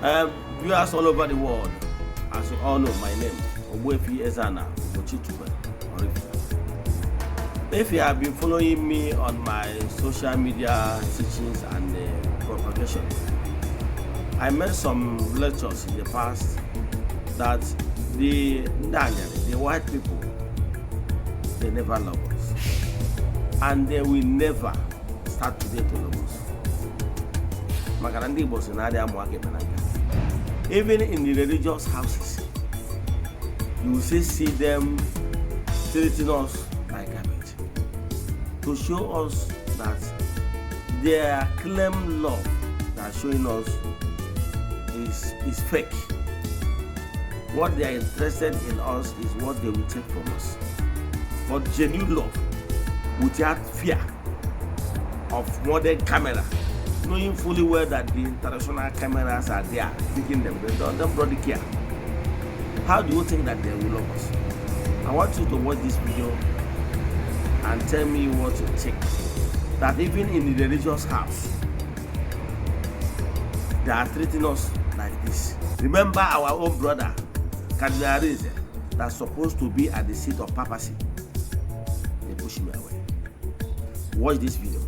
Viewers all over the world, as you all know, my name Ogbuefi Eze-Ana, ugochitubelu, oraifite. If you have been following me on my social media teachings and propagation, I made some lectures in the past that the white people, they never love us, and they will never start today to love us. Even in the religious houses, you will see them treating us like garbage, to show us that their claim love that showing us is fake. What they are interested in us is what they will take from us. But genuine love, without fear of modern camera, knowing fully well that the international cameras are there taking them, they don't really care. How do you think that they will love us? I want you to watch this video and tell me what you think. That even in the religious house, they are treating us like this. Remember our own brother, Eze, that's supposed to be at the seat of papacy. They push me away. Watch this video.